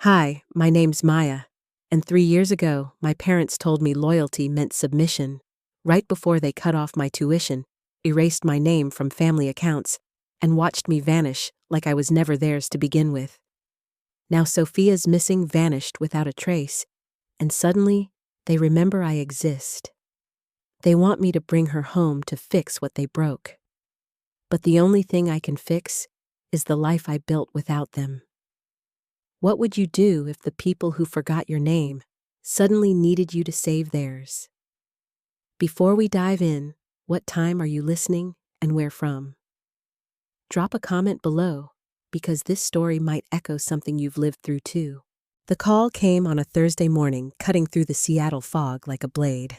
Hi, my name's Maya, and 3 years ago, my parents told me loyalty meant submission. Right before they cut off my tuition, erased my name from family accounts, and watched me vanish like I was never theirs to begin with. Now Sophia's missing, vanished without a trace, and suddenly, they remember I exist. They want me to bring her home to fix what they broke. But the only thing I can fix is the life I built without them. What would you do if the people who forgot your name suddenly needed you to save theirs? Before we dive in, what time are you listening and where from? Drop a comment below, because this story might echo something you've lived through too. The call came on a Thursday morning, cutting through the Seattle fog like a blade.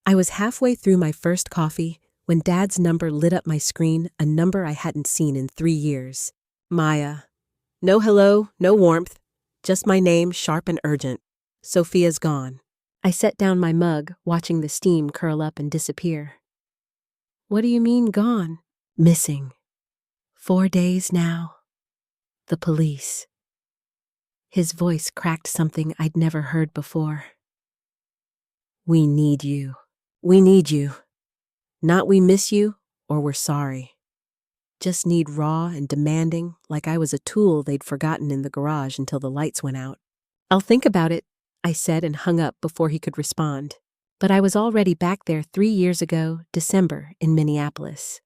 I was halfway through my first coffee when Dad's number lit up my screen, a number I hadn't seen in 3 years. Maya. No hello, no warmth, just my name, sharp and urgent. Sophia's gone. I set down my mug, watching the steam curl up and disappear. What do you mean gone? Missing. 4 days now. The police. His voice cracked something I'd never heard before. We need you. We need you. Not we miss you or we're sorry. Just need raw and demanding, like I was a tool they'd forgotten in the garage until the lights went out. I'll think about it, I said and hung up before he could respond. But I was already back there 3 years ago, December, in Minneapolis.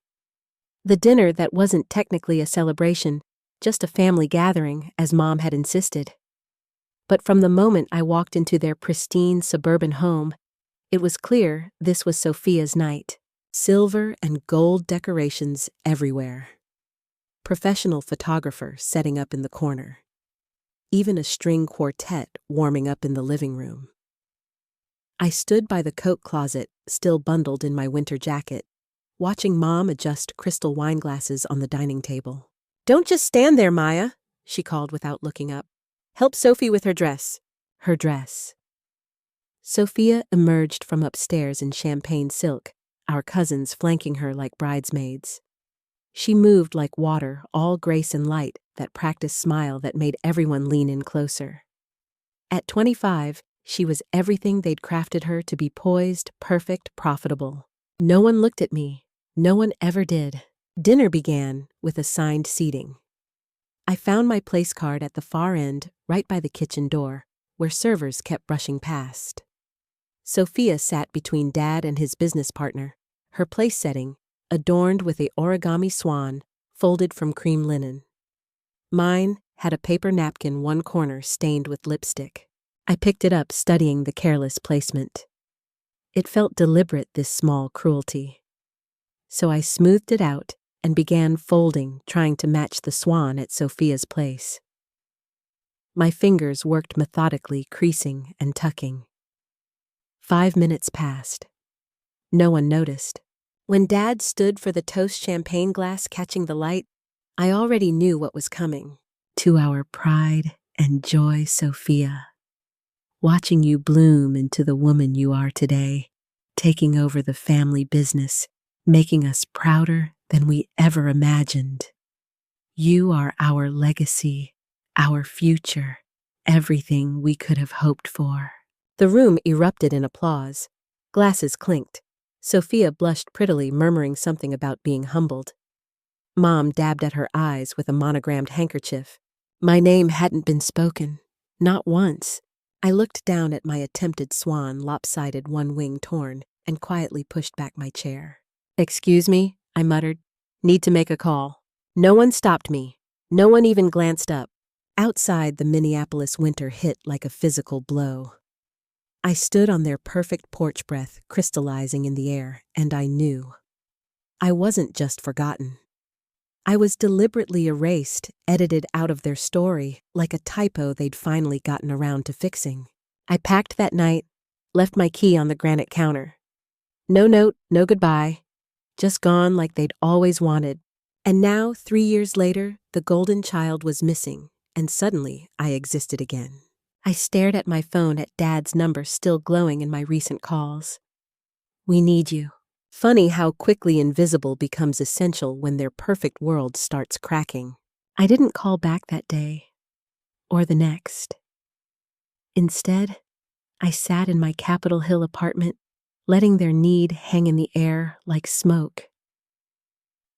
The dinner that wasn't technically a celebration, just a family gathering, as Mom had insisted. But from the moment I walked into their pristine suburban home, it was clear this was Sophia's night. Silver and gold decorations everywhere. Professional photographer setting up in the corner. Even a string quartet warming up in the living room. I stood by the coat closet, still bundled in my winter jacket, watching Mom adjust crystal wine glasses on the dining table. Don't just stand there, Maya, she called without looking up. Help Sophie with her dress. Her dress. Sophia emerged from upstairs in champagne silk, our cousins flanking her like bridesmaids. She moved like water, all grace and light, that practiced smile that made everyone lean in closer. At 25, she was everything they'd crafted her to be: poised, perfect, profitable. No one looked at me. No one ever did. Dinner began with assigned seating. I found my place card at the far end, right by the kitchen door, where servers kept brushing past. Sophia sat between Dad and his business partner, her place setting adorned with a origami swan folded from cream linen. Mine had a paper napkin, one corner stained with lipstick. I picked it up, studying the careless placement. It felt deliberate, this small cruelty. So I smoothed it out and began folding, trying to match the swan at Sophia's place. My fingers worked methodically, creasing and tucking. 5 minutes passed. No one noticed. When Dad stood for the toast champagne glass catching the light, I already knew what was coming. To our pride and joy, Sophia. Watching you bloom into the woman you are today, taking over the family business, making us prouder than we ever imagined. You are our legacy, our future, everything we could have hoped for. The room erupted in applause. Glasses clinked. Sophia blushed prettily, murmuring something about being humbled. Mom dabbed at her eyes with a monogrammed handkerchief. My name hadn't been spoken. Not once. I looked down at my attempted swan, lopsided, one wing torn, and quietly pushed back my chair. Excuse me, I muttered. Need to make a call. No one stopped me. No one even glanced up. Outside, the Minneapolis winter hit like a physical blow. I stood on their perfect porch breath, crystallizing in the air, and I knew. I wasn't just forgotten. I was deliberately erased, edited out of their story, like a typo they'd finally gotten around to fixing. I packed that night, left my key on the granite counter. No note, no goodbye. Just gone like they'd always wanted. And now, 3 years later, the golden child was missing, and suddenly I existed again. I stared at my phone at Dad's number still glowing in my recent calls. We need you. Funny how quickly invisible becomes essential when their perfect world starts cracking. I didn't call back that day. or the next. Instead, I sat in my Capitol Hill apartment, letting their need hang in the air like smoke.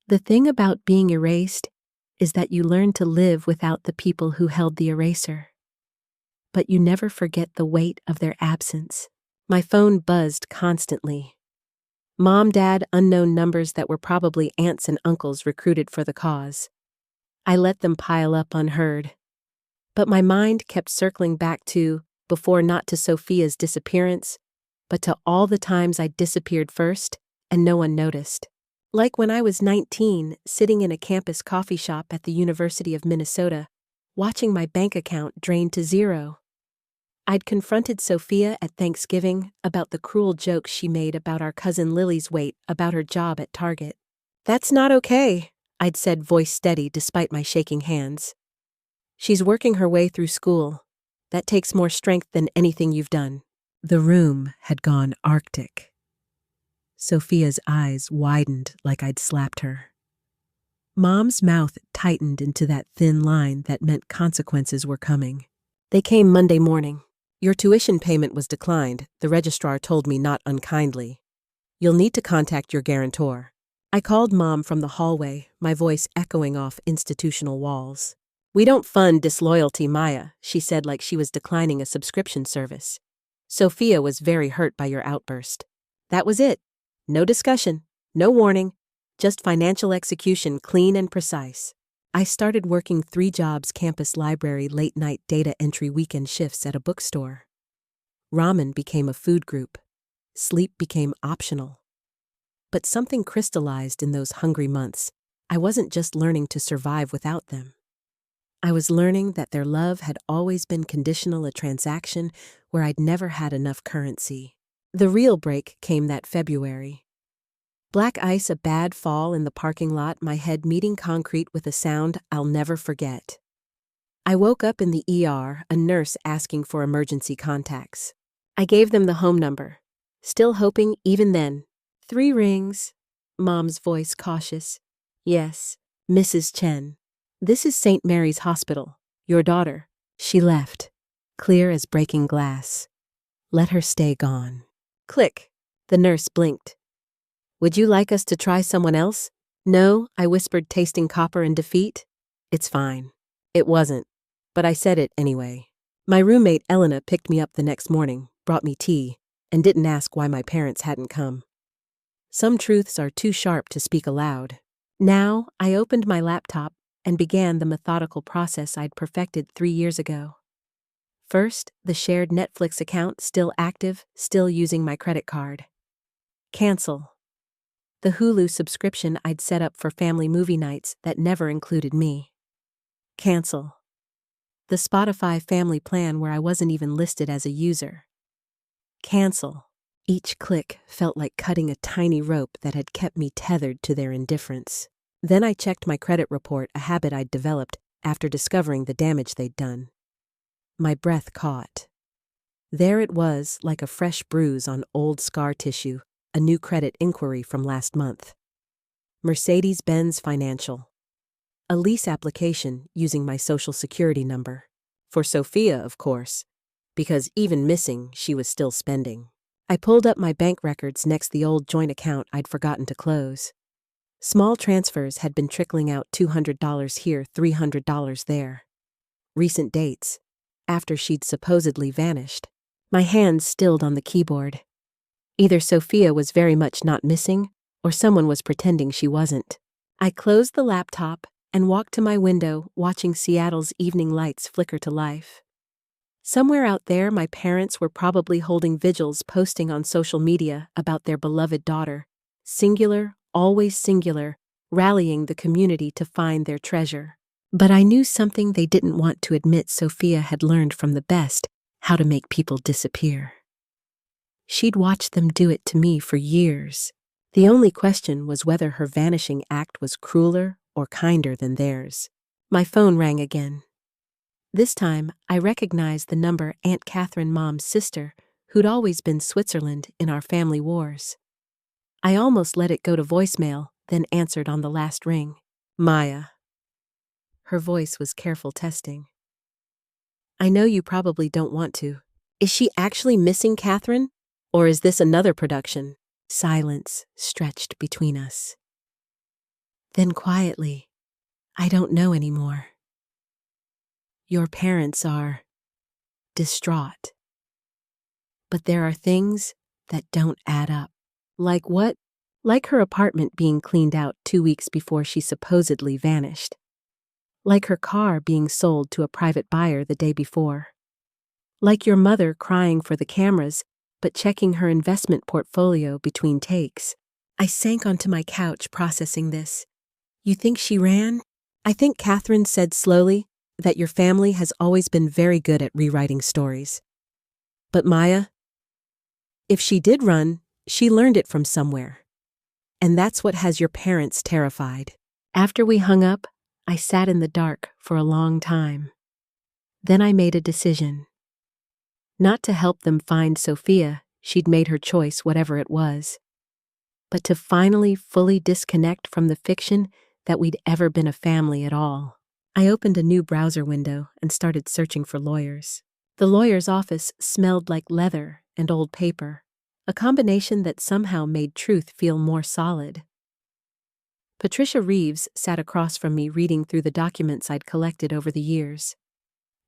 The thing about being erased is that you learn to live without the people who held the eraser. But you never forget the weight of their absence. My phone buzzed constantly. Mom, dad, unknown numbers that were probably aunts and uncles recruited for the cause. I let them pile up unheard. But my mind kept circling back to, before not to Sophia's disappearance, but to all the times I disappeared first and no one noticed. Like when I was 19, sitting in a campus coffee shop at the University of Minnesota, watching my bank account drain to zero. I'd confronted Sophia at Thanksgiving about the cruel jokes she made about our cousin Lily's weight about her job at Target. "That's not okay," I'd said, voice steady despite my shaking hands. "She's working her way through school. That takes more strength than anything you've done." The room had gone arctic. Sophia's eyes widened like I'd slapped her. Mom's mouth tightened into that thin line that meant consequences were coming. "They came Monday morning. Your tuition payment was declined," the registrar told me not unkindly. "You'll need to contact your guarantor." I called Mom from the hallway, my voice echoing off institutional walls. "We don't fund disloyalty, Maya," she said like she was declining a subscription service. "Sophia was very hurt by your outburst. That was it. No discussion, no warning, just financial execution, clean and precise." I started working 3 jobs: campus library, late-night data entry, weekend shifts at a bookstore. Ramen became a food group. Sleep became optional. But something crystallized in those hungry months. I wasn't just learning to survive without them. I was learning that their love had always been conditional, a transaction where I'd never had enough currency. The real break came that February. Black ice, a bad fall in the parking lot, my head meeting concrete with a sound I'll never forget. I woke up in the ER, a nurse asking for emergency contacts. I gave them the home number, still hoping even then. 3 rings. Mom's voice cautious. "Yes, Mrs. Chen. This is St. Mary's Hospital. Your daughter." She left, clear as breaking glass. Let her stay gone. Click. The nurse blinked. "Would you like us to try someone else?" "No," I whispered, tasting copper and defeat. "It's fine." It wasn't, but I said it anyway. My roommate Elena picked me up the next morning, brought me tea, and didn't ask why my parents hadn't come. Some truths are too sharp to speak aloud. Now, I opened my laptop and began the methodical process I'd perfected 3 years ago. First, the shared Netflix account, still active, still using my credit card. Cancel. The Hulu subscription I'd set up for family movie nights that never included me. Cancel. The Spotify family plan where I wasn't even listed as a user. Cancel. Each click felt like cutting a tiny rope that had kept me tethered to their indifference. Then I checked my credit report, a habit I'd developed after discovering the damage they'd done. My breath caught. There it was, like a fresh bruise on old scar tissue, a new credit inquiry from last month. Mercedes-Benz Financial. A lease application using my social security number. For Sophia, of course, because even missing, she was still spending. I pulled up my bank records next the old joint account I'd forgotten to close. Small transfers had been trickling out, $200 here, $300 there. Recent dates, after she'd supposedly vanished. My hands stilled on the keyboard. Either Sophia was very much not missing, or someone was pretending she wasn't. I closed the laptop and walked to my window, watching Seattle's evening lights flicker to life. Somewhere out there, my parents were probably holding vigils, posting on social media about their beloved daughter, singular, always singular, rallying the community to find their treasure. But I knew something they didn't want to admit. Sophia had learned from the best how to make people disappear. She'd watched them do it to me for years. The only question was whether her vanishing act was crueler or kinder than theirs. My phone rang again. This time, I recognized the number: Aunt Catherine, Mom's sister, who'd always been Switzerland in our family wars. I almost let it go to voicemail, then answered on the last ring. "Maya." Her voice was careful testing. I know you probably don't want to. Is she actually missing Catherine? Or is this another production? Silence stretched between us. Then quietly, I don't know anymore. Your parents are distraught. But there are things that don't add up. Like what? Like her apartment being cleaned out 2 weeks before she supposedly vanished. Like her car being sold to a private buyer the day before. Like your mother crying for the cameras, but checking her investment portfolio between takes. I sank onto my couch processing this. You think she ran? I think Catherine said slowly that your family has always been very good at rewriting stories. But Maya, if she did run, she learned it from somewhere. And that's what has your parents terrified. After we hung up, I sat in the dark for a long time. Then I made a decision. Not to help them find Sophia, she'd made her choice whatever it was. But to finally fully disconnect from the fiction that we'd ever been a family at all. I opened a new browser window and started searching for lawyers. The lawyer's office smelled like leather and old paper, a combination that somehow made truth feel more solid. Patricia Reeves sat across from me reading through the documents I'd collected over the years.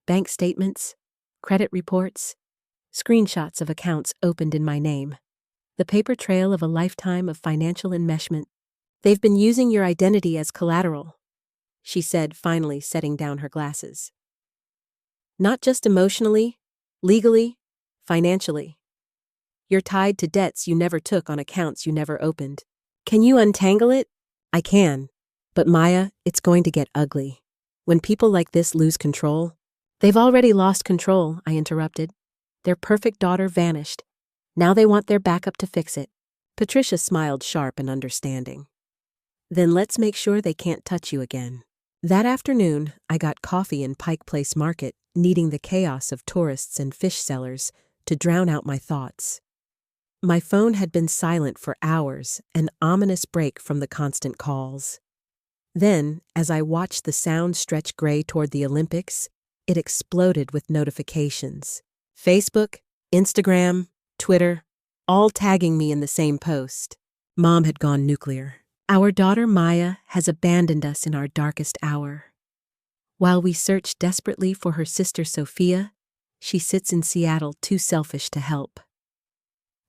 Bank statements, credit reports, screenshots of accounts opened in my name. The paper trail of a lifetime of financial enmeshment. They've been using your identity as collateral, she said, finally setting down her glasses. Not just emotionally, legally, financially. You're tied to debts you never took on accounts you never opened. Can you untangle it? I can. But Maya, it's going to get ugly. When people like this lose control. They've already lost control, I interrupted. Their perfect daughter vanished. Now they want their backup to fix it. Patricia smiled sharp and understanding. Then let's make sure they can't touch you again. That afternoon, I got coffee in Pike Place Market, needing the chaos of tourists and fish sellers to drown out my thoughts. My phone had been silent for hours, an ominous break from the constant calls. Then, as I watched the sound stretch gray toward the Olympics, it exploded with notifications. Facebook, Instagram, Twitter, all tagging me in the same post. Mom had gone nuclear. Our daughter Maya has abandoned us in our darkest hour. While we search desperately for her sister Sophia, she sits in Seattle too selfish to help.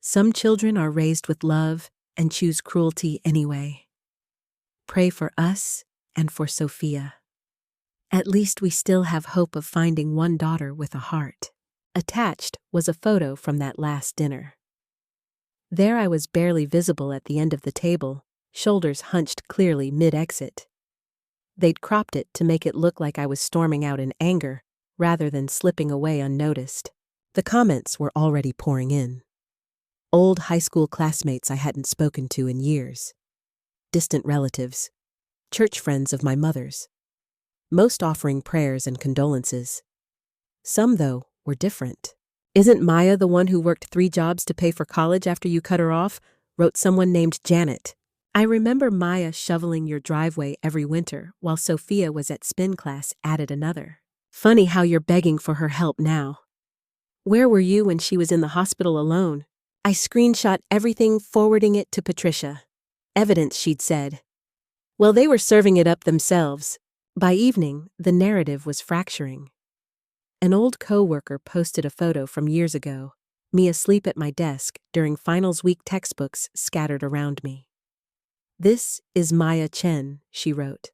Some children are raised with love and choose cruelty anyway. Pray for us and for Sophia. At least we still have hope of finding one daughter with a heart. Attached was a photo from that last dinner. There I was barely visible at the end of the table, shoulders hunched clearly mid-exit. They'd cropped it to make it look like I was storming out in anger, rather than slipping away unnoticed. The comments were already pouring in. Old high school classmates I hadn't spoken to in years. Distant relatives. Church friends of my mother's. Most offering prayers and condolences. Some, though, were different. Isn't Maya the one who worked 3 jobs to pay for college after you cut her off? Wrote someone named Janet. I remember Maya shoveling your driveway every winter while Sophia was at spin class, added another. Funny how you're begging for her help now. Where were you when she was in the hospital alone? I screenshot everything, forwarding it to Patricia. Evidence, she'd said. Well, they were serving it up themselves. By evening, the narrative was fracturing. An old co-worker posted a photo from years ago, me asleep at my desk during finals week textbooks scattered around me. This is Maya Chen, she wrote.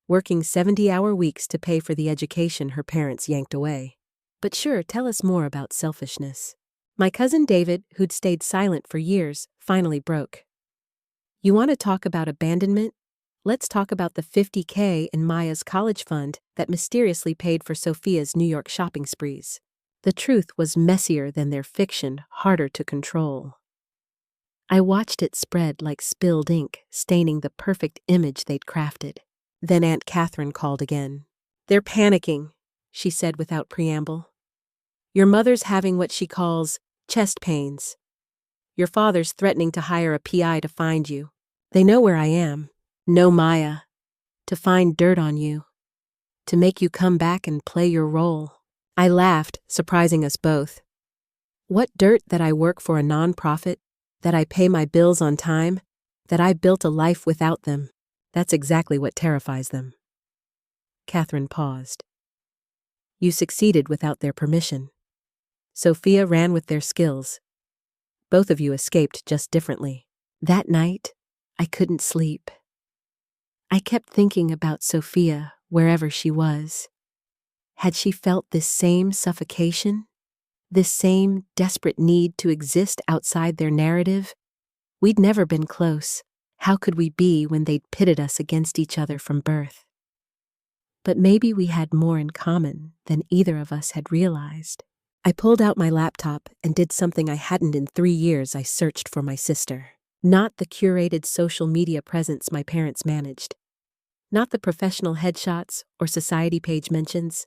Working 70-hour weeks to pay for the education her parents yanked away. But sure, tell us more about selfishness. My cousin David, who'd stayed silent for years, finally broke. You want to talk about abandonment? Let's talk about the $50,000 in Maya's college fund that mysteriously paid for Sophia's New York shopping sprees. The truth was messier than their fiction, harder to control. I watched it spread like spilled ink, staining the perfect image they'd crafted. Then Aunt Catherine called again. They're panicking, she said without preamble. Your mother's having what she calls chest pains. Your father's threatening to hire a PI to find you. They know where I am. Know Maya. To find dirt on you. To make you come back and play your role. I laughed, surprising us both. What dirt that I work for a nonprofit, that I pay my bills on time, that I built a life without them. That's exactly what terrifies them. Catherine paused. You succeeded without their permission. Sophia ran with their skills. Both of you escaped just differently. That night, I couldn't sleep. I kept thinking about Sophia wherever she was. Had she felt this same suffocation? This same desperate need to exist outside their narrative? We'd never been close. How could we be when they'd pitted us against each other from birth? But maybe we had more in common than either of us had realized. I pulled out my laptop and did something I hadn't in 3 years. I searched for my sister. Not the curated social media presence my parents managed. Not the professional headshots or society page mentions.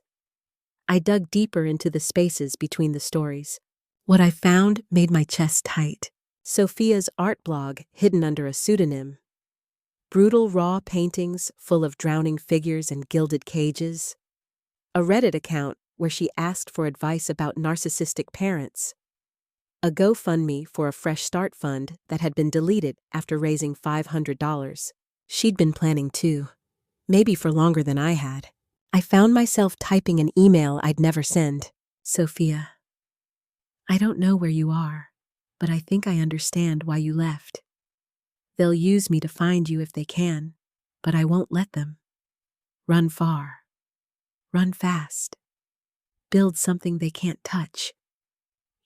I dug deeper into the spaces between the stories. What I found made my chest tight. Sophia's art blog hidden under a pseudonym. Brutal raw paintings full of drowning figures and gilded cages. A Reddit account where she asked for advice about narcissistic parents. A GoFundMe for a Fresh Start fund that had been deleted after raising $500. She'd been planning too, maybe for longer than I had. I found myself typing an email I'd never send. Sophia, I don't know where you are, but I think I understand why you left. They'll use me to find you if they can, but I won't let them. Run far. Run fast. Build something they can't touch.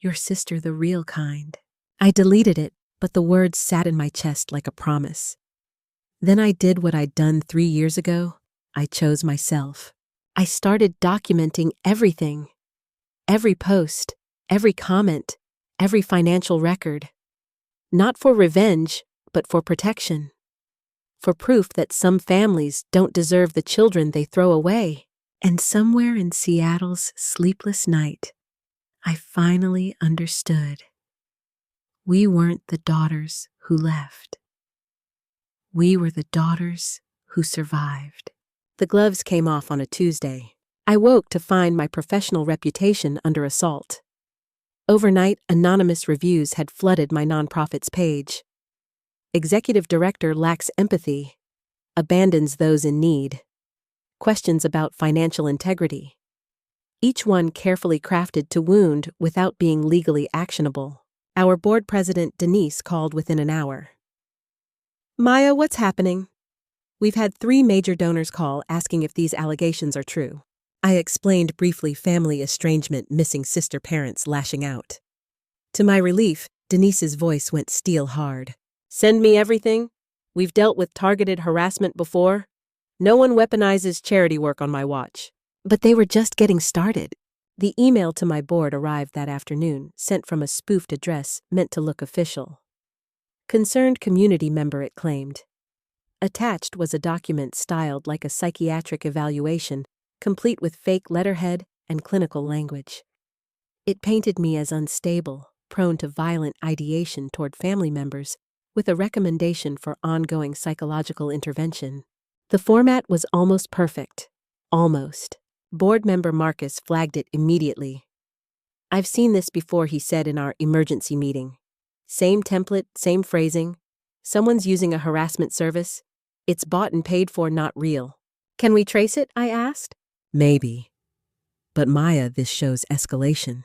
Your sister, the real kind. I deleted it, but the words sat in my chest like a promise. Then I did what I'd done 3 years ago. I chose myself. I started documenting everything. Every post, every comment, every financial record. Not for revenge, but for protection. For proof that some families don't deserve the children they throw away. And somewhere in Seattle's sleepless night, I finally understood. We weren't the daughters who left. We were the daughters who survived. The gloves came off on a Tuesday. I woke to find my professional reputation under assault. Overnight, anonymous reviews had flooded my nonprofit's page. Executive director lacks empathy, abandons those in need. Questions about financial integrity. Each one carefully crafted to wound without being legally actionable. Our board president, Denise, called within an hour. Maya, what's happening? We've had 3 major donors call asking if these allegations are true. I explained briefly family estrangement, missing sister parents lashing out. To my relief, Denise's voice went steel hard. Send me everything. We've dealt with targeted harassment before. No one weaponizes charity work on my watch. But they were just getting started. The email to my board arrived that afternoon, sent from a spoofed address meant to look official. Concerned community member, it claimed. Attached was a document styled like a psychiatric evaluation, complete with fake letterhead and clinical language. It painted me as unstable, prone to violent ideation toward family members, with a recommendation for ongoing psychological intervention. The format was almost perfect. Almost. Board member Marcus flagged it immediately. I've seen this before, he said in our emergency meeting. Same template, same phrasing. Someone's using a harassment service. It's bought and paid for, not real. Can we trace it? I asked. Maybe. But Maya, this shows escalation.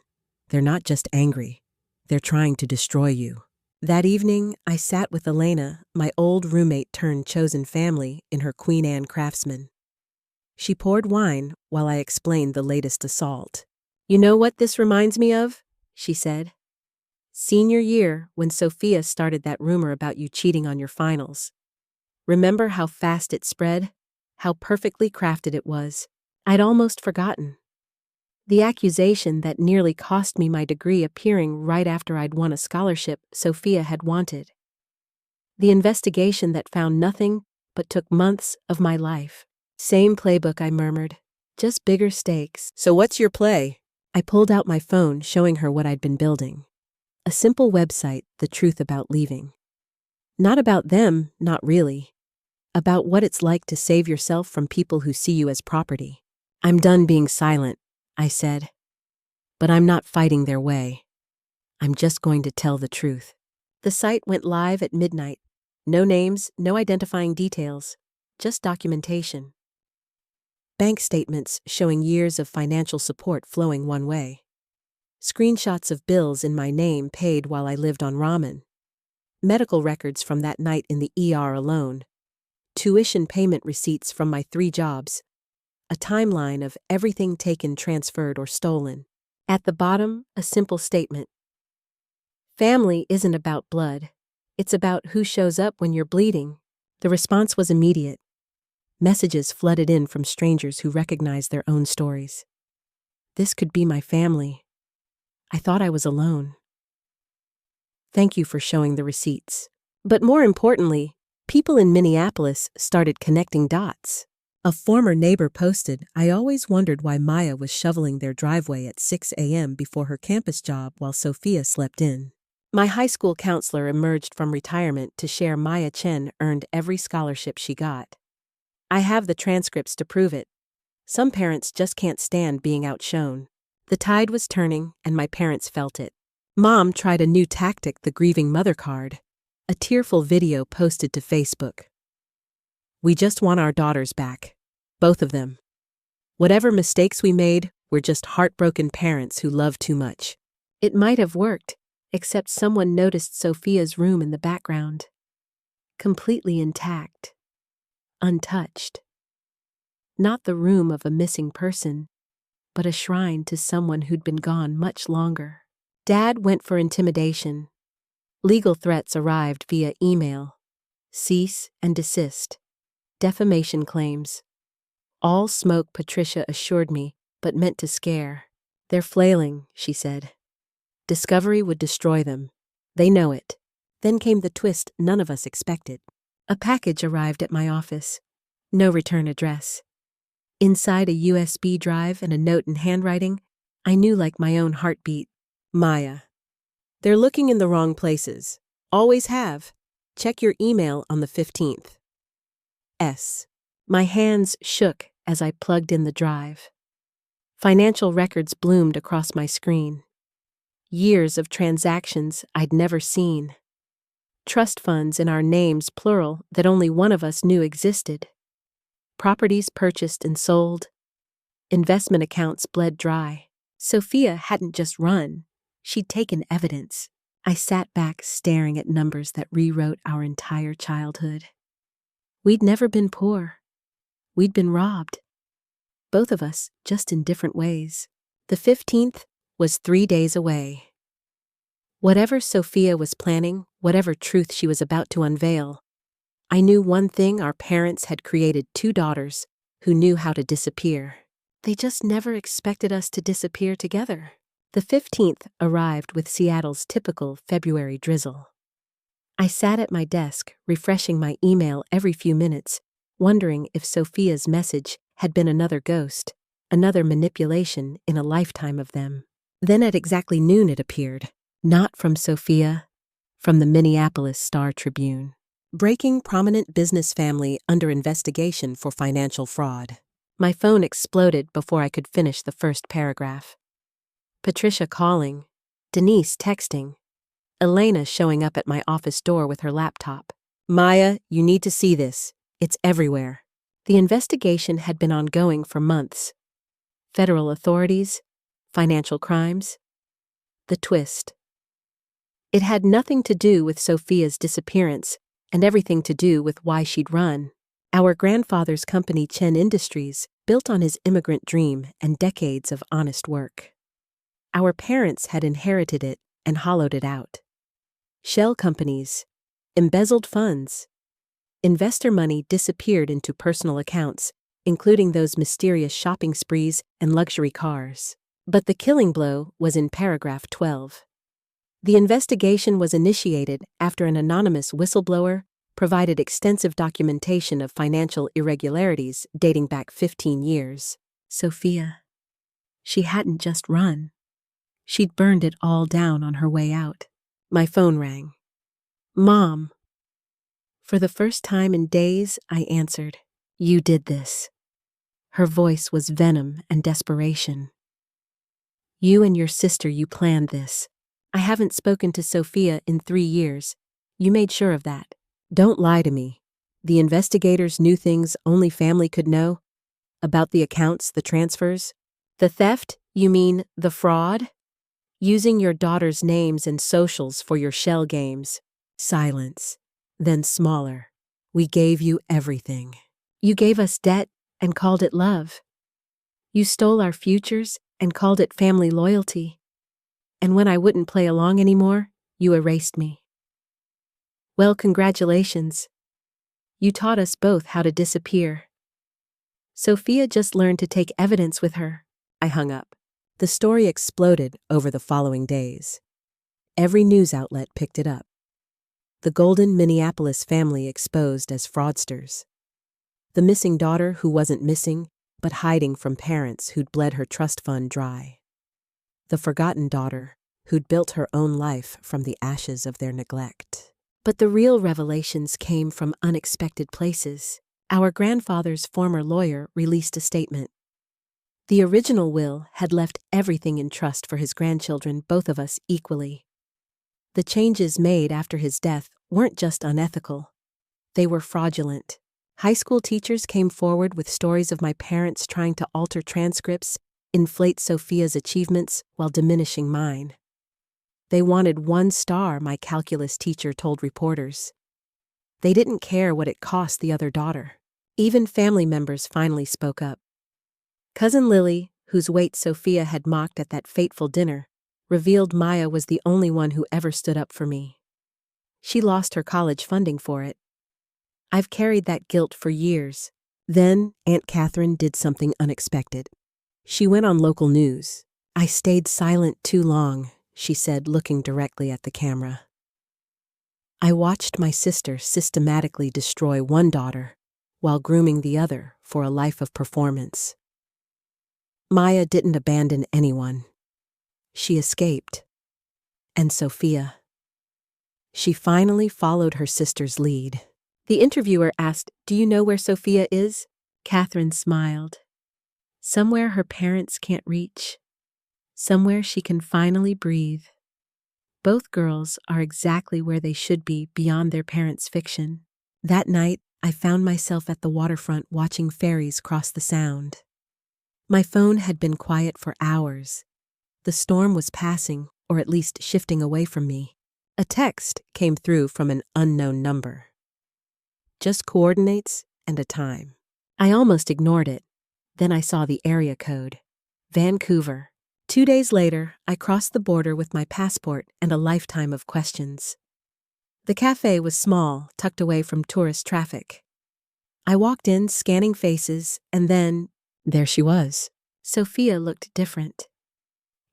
They're not just angry. They're trying to destroy you. That evening, I sat with Elena, my old roommate turned chosen family, in her Queen Anne Craftsman. She poured wine while I explained the latest assault. You know what this reminds me of? She said. Senior year, when Sophia started that rumor about you cheating on your finals. Remember how fast it spread? How perfectly crafted it was. I'd almost forgotten. The accusation that nearly cost me my degree appearing right after I'd won a scholarship Sophia had wanted. The investigation that found nothing but took months of my life. Same playbook, I murmured. Just bigger stakes. So what's your play? I pulled out my phone, showing her what I'd been building. A simple website, The Truth About Leaving. Not about them, not really. About what it's like to save yourself from people who see you as property. I'm done being silent, I said. But I'm not fighting their way. I'm just going to tell the truth. The site went live at midnight. No names, no identifying details, just documentation. Bank statements showing years of financial support flowing one way. Screenshots of bills in my name paid while I lived on ramen. Medical records from that night in the ER alone. Tuition payment receipts from my 3 jobs. A timeline of everything taken, transferred, or stolen. At the bottom, a simple statement. Family isn't about blood. It's about who shows up when you're bleeding. The response was immediate. Messages flooded in from strangers who recognized their own stories. This could be my family. I thought I was alone. Thank you for showing the receipts. But more importantly, people in Minneapolis started connecting dots. A former neighbor posted, "I always wondered why Maya was shoveling their driveway at 6 a.m. before her campus job while Sophia slept in." My high school counselor emerged from retirement to share Maya Chen earned every scholarship she got. I have the transcripts to prove it. Some parents just can't stand being outshone. The tide was turning, and my parents felt it. Mom tried a new tactic, the grieving mother card. A tearful video posted to Facebook. "We just want our daughters back. Both of them. Whatever mistakes we made, we're just heartbroken parents who love too much." It might have worked, except someone noticed Sophia's room in the background. Completely intact. Untouched. Not the room of a missing person, but a shrine to someone who'd been gone much longer. Dad went for intimidation. Legal threats arrived via email. Cease and desist. Defamation claims. All smoke, Patricia assured me, but meant to scare. "They're flailing," she said. "Discovery would destroy them. They know it." Then came the twist none of us expected. A package arrived at my office. No return address. Inside a USB drive and a note in handwriting, I knew like my own heartbeat. "Maya. They're looking in the wrong places. Always have. Check your email on the 15th. S." My hands shook as I plugged in the drive. Financial records bloomed across my screen. Years of transactions I'd never seen. Trust funds in our names, plural, that only one of us knew existed. Properties purchased and sold. Investment accounts bled dry. Sophia hadn't just run. She'd taken evidence. I sat back staring at numbers that rewrote our entire childhood. We'd never been poor. We'd been robbed. Both of us, just in different ways. The 15th was 3 days away. Whatever Sophia was planning, whatever truth she was about to unveil, I knew one thing: our parents had created 2 daughters who knew how to disappear. They just never expected us to disappear together. The 15th arrived with Seattle's typical February drizzle. I sat at my desk, refreshing my email every few minutes, wondering if Sophia's message had been another ghost, another manipulation in a lifetime of them. Then at exactly noon it appeared. Not from Sophia, from the Minneapolis Star-Tribune. Breaking: prominent business family under investigation for financial fraud. My phone exploded before I could finish the first paragraph. Patricia calling, Denise texting, Elena showing up at my office door with her laptop. "Maya, you need to see this. It's everywhere." The investigation had been ongoing for months. Federal authorities, financial crimes. The twist. It had nothing to do with Sophia's disappearance and everything to do with why she'd run. Our grandfather's company, Chen Industries, built on his immigrant dream and decades of honest work. Our parents had inherited it and hollowed it out. Shell companies, embezzled funds. Investor money disappeared into personal accounts, including those mysterious shopping sprees and luxury cars. But the killing blow was in paragraph 12. The investigation was initiated after an anonymous whistleblower provided extensive documentation of financial irregularities dating back 15 years. Sophia. She hadn't just run. She'd burned it all down on her way out. My phone rang. "Mom." For the first time in days, I answered. "You did this." Her voice was venom and desperation. You and your sister, you planned this. I haven't spoken to Sophia in 3 years. You made sure of that. Don't lie to me. The investigators knew things only family could know? About the accounts, the transfers? The theft? You mean the fraud? Using your daughter's names and socials for your shell games. Silence. Then smaller. We gave you everything. You gave us debt and called it love. You stole our futures and called it family loyalty. And when I wouldn't play along anymore, you erased me. Well, congratulations. You taught us both how to disappear. Sophia just learned to take evidence with her. I hung up. The story exploded over the following days. Every news outlet picked it up. The Golden Minneapolis family exposed as fraudsters. The missing daughter who wasn't missing, but hiding from parents who'd bled her trust fund dry. The forgotten daughter who'd built her own life from the ashes of their neglect. But the real revelations came from unexpected places. Our grandfather's former lawyer released a statement. The original will had left everything in trust for his grandchildren, both of us equally. The changes made after his death weren't just unethical. They were fraudulent. High school teachers came forward with stories of my parents trying to alter transcripts, inflate Sophia's achievements while diminishing mine. They wanted 1 star, my calculus teacher told reporters. They didn't care what it cost the other daughter. Even family members finally spoke up. Cousin Lily, whose weight Sophia had mocked at that fateful dinner, revealed Maya was the only one who ever stood up for me. She lost her college funding for it. I've carried that guilt for years. Then Aunt Catherine did something unexpected. She went on local news. I stayed silent too long, she said, looking directly at the camera. I watched my sister systematically destroy one daughter while grooming the other for a life of performance. Maya didn't abandon anyone. She escaped. And Sophia. She finally followed her sister's lead. The interviewer asked, "Do you know where Sophia is?" Catherine smiled. Somewhere her parents can't reach. Somewhere she can finally breathe. Both girls are exactly where they should be beyond their parents' fiction. That night, I found myself at the waterfront watching ferries cross the Sound. My phone had been quiet for hours. The storm was passing, or at least shifting away from me. A text came through from an unknown number. Just coordinates and a time. I almost ignored it. Then I saw the area code. Vancouver. 2 days later, I crossed the border with my passport and a lifetime of questions. The cafe was small, tucked away from tourist traffic. I walked in, scanning faces, and then, there she was. Sophia looked different.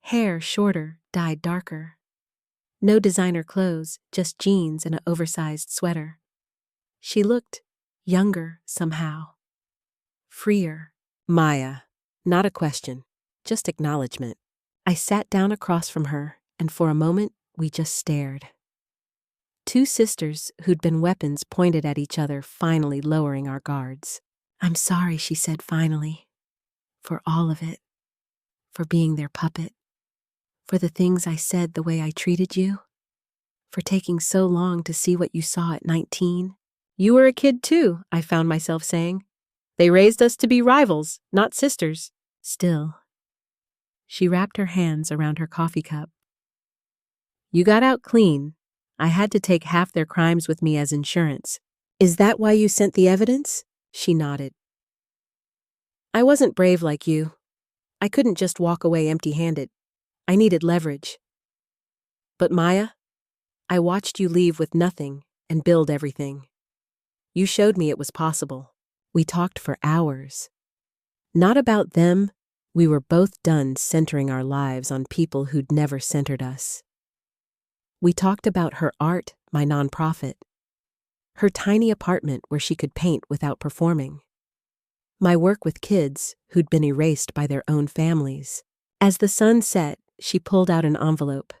Hair shorter, dyed darker. No designer clothes, just jeans and an oversized sweater. She looked younger somehow. Freer. Maya. Not a question, just acknowledgement. I sat down across from her, and for a moment, we just stared. 2 sisters who'd been weapons pointed at each other, finally lowering our guards. "I'm sorry," she said finally. "For all of it. For being their puppet. For the things I said the way I treated you. For taking so long to see what you saw at 19. You were a kid too," I found myself saying. "They raised us to be rivals, not sisters." Still. She wrapped her hands around her coffee cup. "You got out clean. I had to take half their crimes with me as insurance. Is that why you sent the evidence?" She nodded. "I wasn't brave like you. I couldn't just walk away empty-handed. I needed leverage. But Maya, I watched you leave with nothing and build everything. You showed me it was possible. We talked for hours. Not about them. We were both done centering our lives on people who'd never centered us. We talked about her art, my nonprofit. Her tiny apartment where she could paint without performing. My work with kids who'd been erased by their own families. As the sun set, she pulled out an envelope.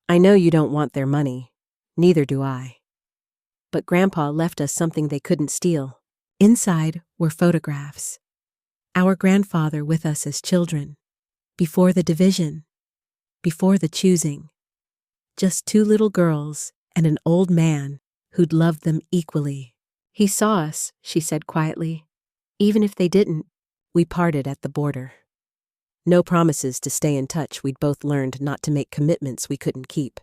"I know you don't want their money. Neither do I. But Grandpa left us something they couldn't steal." Inside were photographs. Our grandfather with us as children. Before the division, before the choosing, just two little girls and an old man who'd loved them equally. He saw us, she said quietly. Even if they didn't, we parted at the border. No promises to stay in touch. We'd both learned not to make commitments we couldn't keep.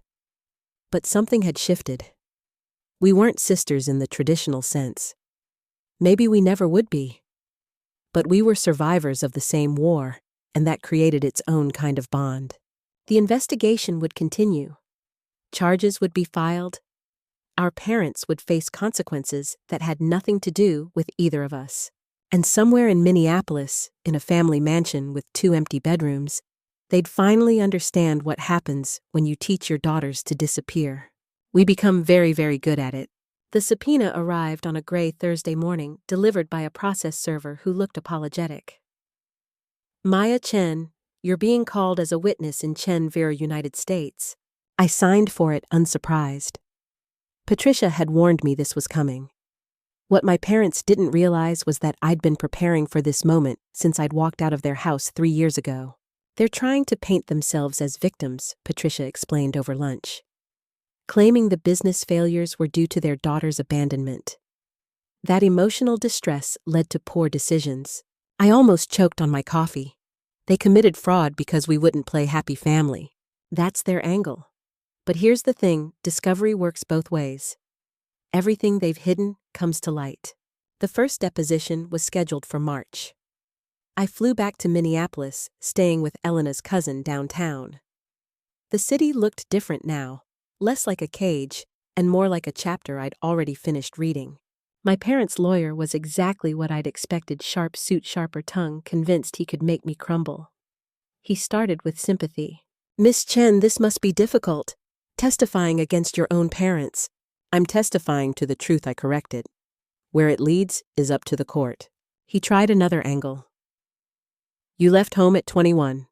But something had shifted. We weren't sisters in the traditional sense. Maybe we never would be. But we were survivors of the same war, and that created its own kind of bond. The investigation would continue. Charges would be filed. Our parents would face consequences that had nothing to do with either of us. And somewhere in Minneapolis, in a family mansion with 2 empty bedrooms, they'd finally understand what happens when you teach your daughters to disappear. We become very, very good at it. The subpoena arrived on a gray Thursday morning, delivered by a process server who looked apologetic. Maya Chen, you're being called as a witness in Chen v. United States. I signed for it unsurprised. Patricia had warned me this was coming. What my parents didn't realize was that I'd been preparing for this moment since I'd walked out of their house 3 years ago. They're trying to paint themselves as victims, Patricia explained over lunch, claiming the business failures were due to their daughter's abandonment. That emotional distress led to poor decisions. I almost choked on my coffee. They committed fraud because we wouldn't play happy family. That's their angle. But here's the thing, discovery works both ways. Everything they've hidden comes to light. The first deposition was scheduled for March. I flew back to Minneapolis, staying with Elena's cousin downtown. The city looked different now, less like a cage and more like a chapter I'd already finished reading. My parents' lawyer was exactly what I'd expected, sharp suit, sharper tongue, convinced he could make me crumble. He started with sympathy. Miss Chen, this must be difficult. Testifying against your own parents. I'm testifying to the truth I corrected. Where it leads is up to the court. He tried another angle. You left home at 21.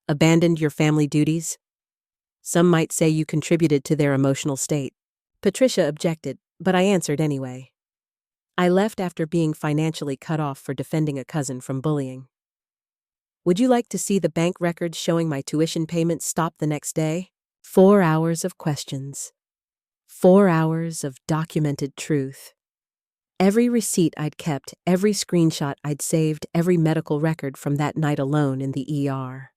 Abandoned your family duties. Some might say you contributed to their emotional state. Patricia objected, but I answered anyway. I left after being financially cut off for defending a cousin from bullying. Would you like to see the bank records showing my tuition payments stopped the next day? 4 hours of questions. 4 hours of documented truth. Every receipt I'd kept, every screenshot I'd saved, every medical record from that night alone in the ER.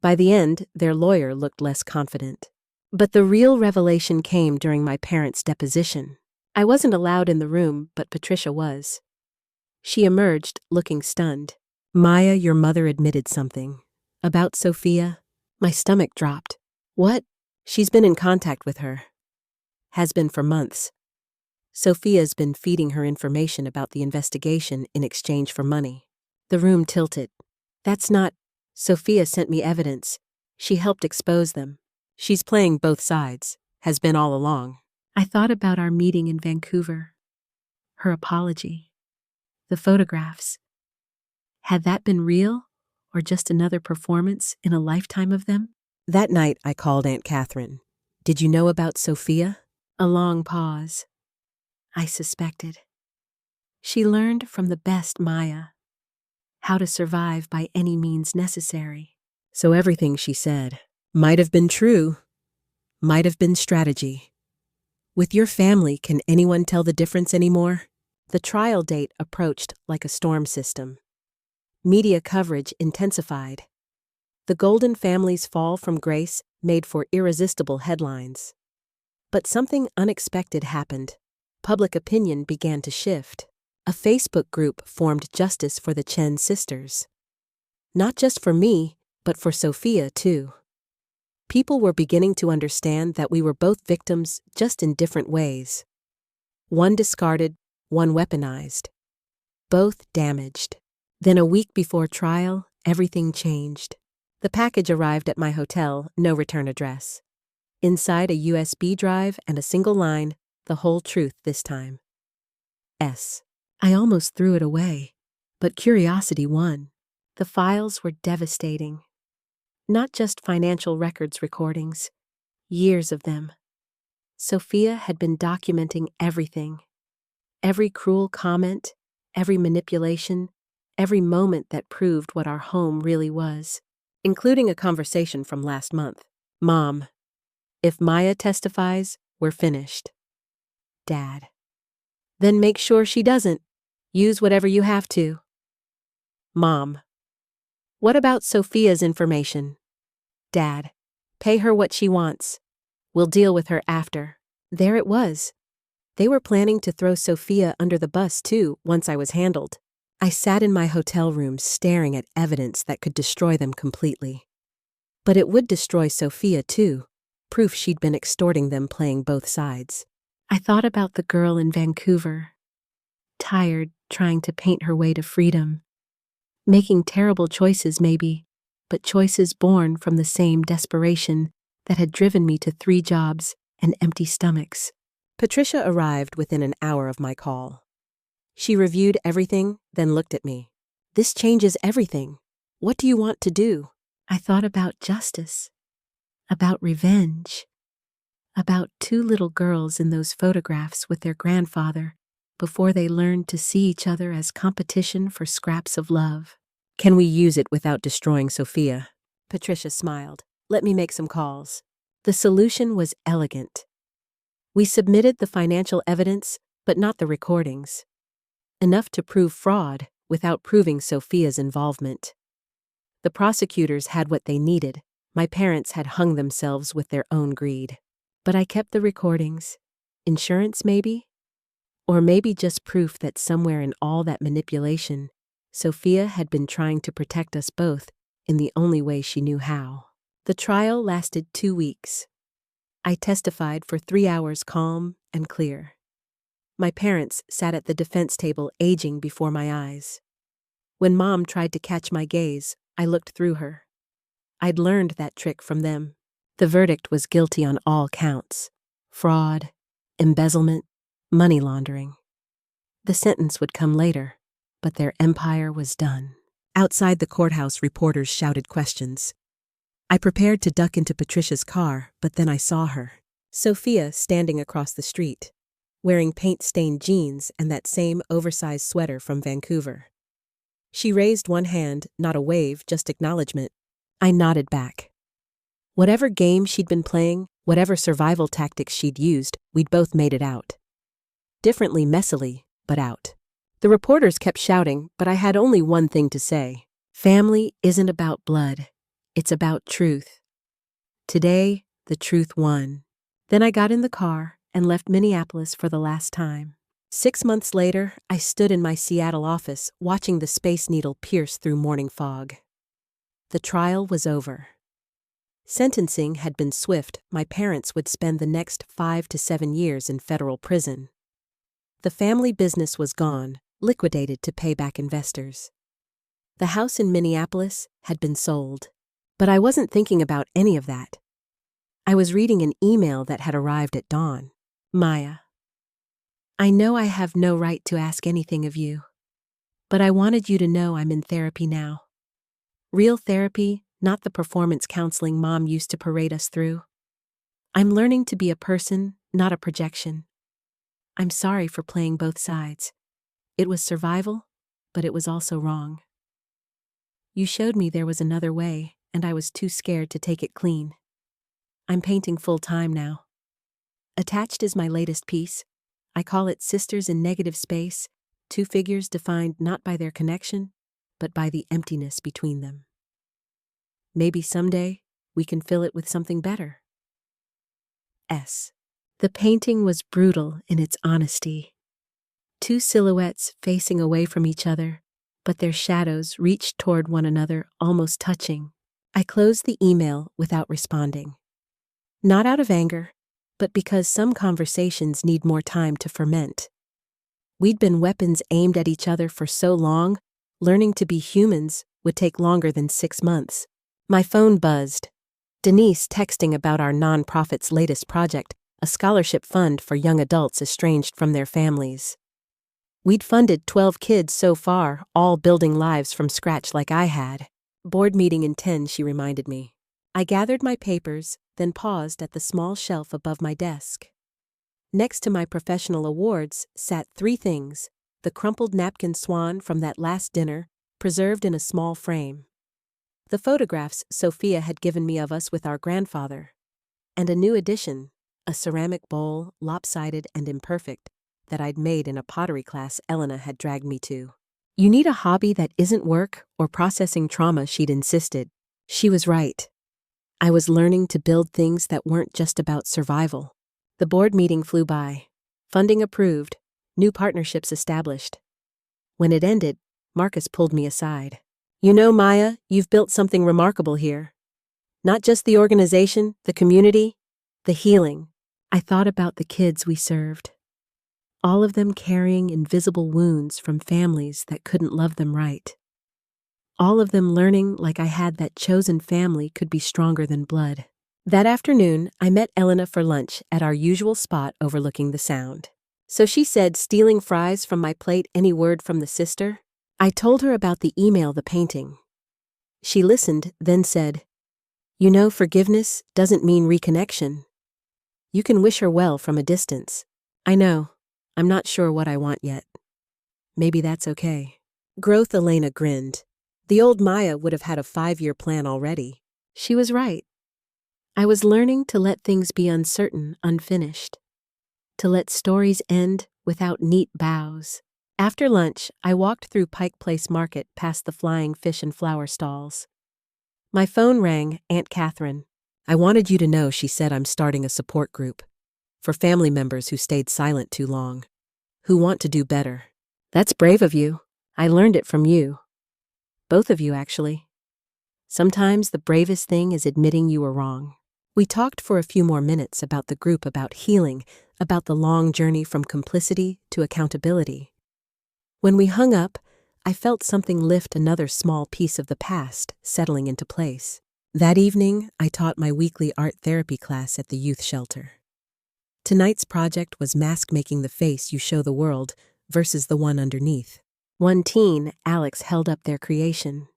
By the end, their lawyer looked less confident. But the real revelation came during my parents' deposition. I wasn't allowed in the room, but Patricia was. She emerged, looking stunned. Maya, your mother admitted something. About Sophia? My stomach dropped. What? She's been in contact with her. Has been for months. Sophia's been feeding her information about the investigation in exchange for money. The room tilted. That's not... Sophia sent me evidence. She helped expose them. She's playing both sides. Has been all along. I thought about our meeting in Vancouver. Her apology. The photographs. Had that been real, or just another performance in a lifetime of them? That night I called Aunt Catherine. Did you know about Sophia? A long pause. I suspected. She learned from the best Maya. How to survive by any means necessary. So everything she said might have been true, might have been strategy. With your family, can anyone tell the difference anymore? The trial date approached like a storm system. Media coverage intensified. The Golden family's fall from grace made for irresistible headlines. But something unexpected happened. Public opinion began to shift. A Facebook group formed Justice for the Chen sisters. Not just for me, but for Sophia too. People were beginning to understand that we were both victims, just in different ways. One discarded, one weaponized. Both damaged. Then a week before trial, everything changed. The package arrived at my hotel, no return address. Inside a USB drive and a single line, the whole truth this time. I almost threw it away, but curiosity won. The files were devastating. Not just financial records recordings, years of them. Sophia had been documenting everything. Every cruel comment, every manipulation, every moment that proved what our home really was. including a conversation from last month. Mom, if Maya testifies, we're finished. Dad, then make sure she doesn't. Use whatever you have to. Mom, what about Sophia's information? Dad, pay her what she wants. We'll deal with her after. There it was. They were planning to throw Sophia under the bus too, once I was handled. I sat in my hotel room staring at evidence that could destroy them completely. But it would destroy Sophia too, proof she'd been extorting them playing both sides. I thought about the girl in Vancouver, tired, trying to paint her way to freedom. Making terrible choices maybe, but choices born from the same desperation that had driven me to 3 jobs and empty stomachs. Patricia arrived within an hour of my call. She reviewed everything, then looked at me. This changes everything. What do you want to do? I thought about justice, about revenge, about 2 little girls in those photographs with their grandfather before they learned to see each other as competition for scraps of love. Can we use it without destroying Sophia? Patricia smiled. Let me make some calls. The solution was elegant. We submitted the financial evidence, but not the recordings. Enough to prove fraud without proving Sophia's involvement. The prosecutors had what they needed. My parents had hung themselves with their own greed. But I kept the recordings. Insurance, maybe? Or maybe just proof that somewhere in all that manipulation, Sophia had been trying to protect us both in the only way she knew how. The trial lasted 2 weeks. I testified for 3 hours calm and clear. My parents sat at the defense table aging before my eyes. When Mom tried to catch my gaze, I looked through her. I'd learned that trick from them. The verdict was guilty on all counts: fraud, embezzlement, money laundering. The sentence would come later, but their empire was done. Outside the courthouse, reporters shouted questions. I prepared to duck into Patricia's car, but then I saw her. Sophia standing across the street, wearing paint-stained jeans and that same oversized sweater from Vancouver. She raised one hand, not a wave, just acknowledgement. I nodded back. Whatever game she'd been playing, whatever survival tactics she'd used, we'd both made it out. Differently, messily, but out. The reporters kept shouting, but I had only one thing to say. Family isn't about blood. It's about truth. Today, the truth won. Then I got in the car and left Minneapolis for the last time. 6 months later, I stood in my Seattle office watching the Space Needle pierce through morning fog. The trial was over. Sentencing had been swift. My parents would spend the next 5 to 7 years in federal prison. The family business was gone, liquidated to pay back investors. The house in Minneapolis had been sold. But I wasn't thinking about any of that. I was reading an email that had arrived at dawn. Maya, I know I have no right to ask anything of you, but I wanted you to know I'm in therapy now. Real therapy, not the performance counseling Mom used to parade us through. I'm learning to be a person, not a projection. I'm sorry for playing both sides. It was survival, but it was also wrong. You showed me there was another way, and I was too scared to take it clean. I'm painting full-time now. Attached is my latest piece. I call it Sisters in Negative Space, 2 figures defined not by their connection, but by the emptiness between them. Maybe someday we can fill it with something better. S. The painting was brutal in its honesty. 2 silhouettes facing away from each other, but their shadows reached toward one another, almost touching. I closed the email without responding. Not out of anger, but because some conversations need more time to ferment. We'd been weapons aimed at each other for so long, learning to be humans would take longer than 6 months. My phone buzzed. Denise texting about our nonprofit's latest project, a scholarship fund for young adults estranged from their families. We'd funded 12 kids so far, all building lives from scratch like I had. Board meeting in 10, she reminded me. I gathered my papers, then paused at the small shelf above my desk. Next to my professional awards sat 3 things: the crumpled napkin swan from that last dinner, preserved in a small frame. The photographs Sophia had given me of us with our grandfather. And a new addition, a ceramic bowl, lopsided and imperfect, that I'd made in a pottery class Elena had dragged me to. You need a hobby that isn't work or processing trauma, she'd insisted. She was right. I was learning to build things that weren't just about survival. The board meeting flew by. Funding approved, new partnerships established. When it ended, Marcus pulled me aside. You know, Maya, you've built something remarkable here. Not just the organization, the community, the healing. I thought about the kids we served. All of them carrying invisible wounds from families that couldn't love them right. All of them learning like I had that chosen family could be stronger than blood. That afternoon, I met Elena for lunch at our usual spot overlooking the Sound. So she said, stealing fries from my plate, any word from the sister? I told her about the email, the painting. She listened, then said, you know, forgiveness doesn't mean reconnection. You can wish her well from a distance. I know. I'm not sure what I want yet. Maybe that's okay. Growth, Elena grinned. The old Maya would have had a 5-year plan already. She was right. I was learning to let things be uncertain, unfinished. To let stories end without neat bows. After lunch, I walked through Pike Place Market past the flying fish and flower stalls. My phone rang, Aunt Catherine. I wanted you to know, she said, I'm starting a support group. For family members who stayed silent too long. Who want to do better. That's brave of you. I learned it from you. Both of you, actually. Sometimes the bravest thing is admitting you were wrong. We talked for a few more minutes about the group, about healing, about the long journey from complicity to accountability. When we hung up, I felt something lift, another small piece of the past settling into place. That evening, I taught my weekly art therapy class at the youth shelter. Tonight's project was mask making the face you show the world versus the one underneath. One teen, Alex, held up their creation.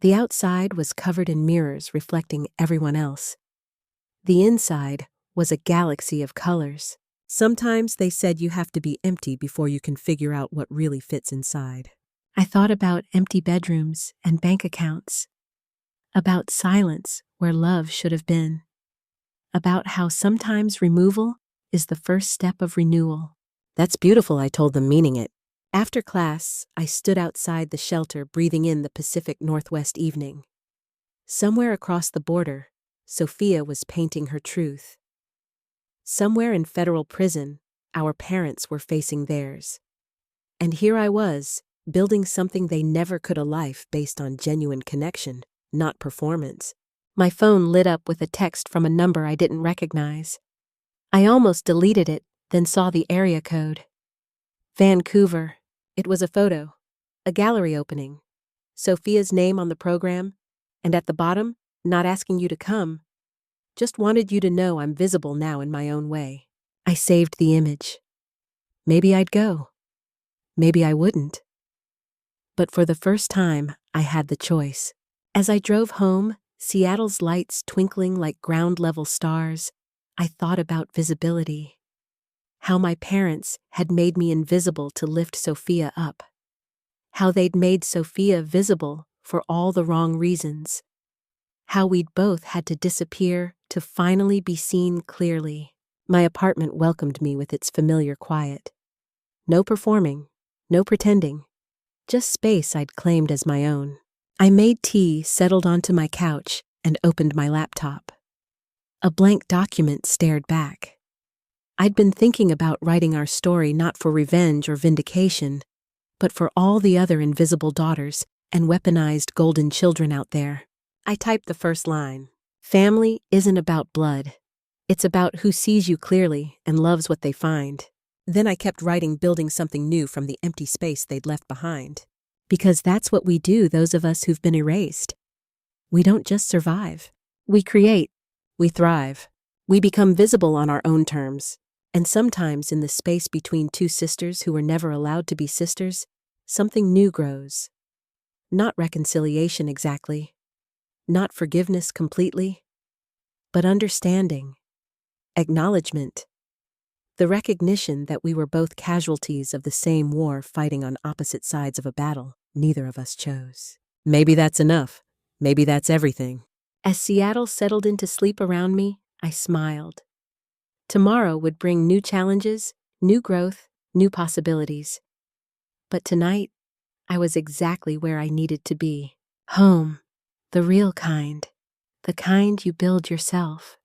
The outside was covered in mirrors reflecting everyone else. The inside was a galaxy of colors. Sometimes they said you have to be empty before you can figure out what really fits inside. I thought about empty bedrooms and bank accounts. About silence where love should have been. About how sometimes removal is the first step of renewal. That's beautiful, I told them, meaning it. After class, I stood outside the shelter, breathing in the Pacific Northwest evening. Somewhere across the border, Sophia was painting her truth. Somewhere in federal prison, our parents were facing theirs. And here I was, building something they never could, a life based on genuine connection, not performance. My phone lit up with a text from a number I didn't recognize. I almost deleted it, then saw the area code. Vancouver. It was a photo, a gallery opening, Sophia's name on the program, and at the bottom, not asking you to come. Just wanted you to know I'm visible now in my own way. I saved the image. Maybe I'd go. Maybe I wouldn't. But for the first time, I had the choice. As I drove home, Seattle's lights twinkling like ground-level stars, I thought about visibility. How my parents had made me invisible to lift Sophia up. How they'd made Sophia visible for all the wrong reasons. How we'd both had to disappear to finally be seen clearly. My apartment welcomed me with its familiar quiet. No performing, no pretending. Just space I'd claimed as my own. I made tea, settled onto my couch, and opened my laptop. A blank document stared back. I'd been thinking about writing our story not for revenge or vindication, but for all the other invisible daughters and weaponized golden children out there. I typed the first line. Family isn't about blood. It's about who sees you clearly and loves what they find. Then I kept writing, building something new from the empty space they'd left behind. Because that's what we do, those of us who've been erased. We don't just survive. We create. We thrive. We become visible on our own terms. And sometimes in the space between two sisters who were never allowed to be sisters, something new grows. Not reconciliation exactly. Not forgiveness completely. But understanding. Acknowledgement. The recognition that we were both casualties of the same war, fighting on opposite sides of a battle neither of us chose. Maybe that's enough, Maybe that's everything. As Seattle settled into sleep around me, I smiled. Tomorrow would bring new challenges, new growth, new possibilities. But tonight, I was exactly where I needed to be. Home. The real kind. The kind you build yourself.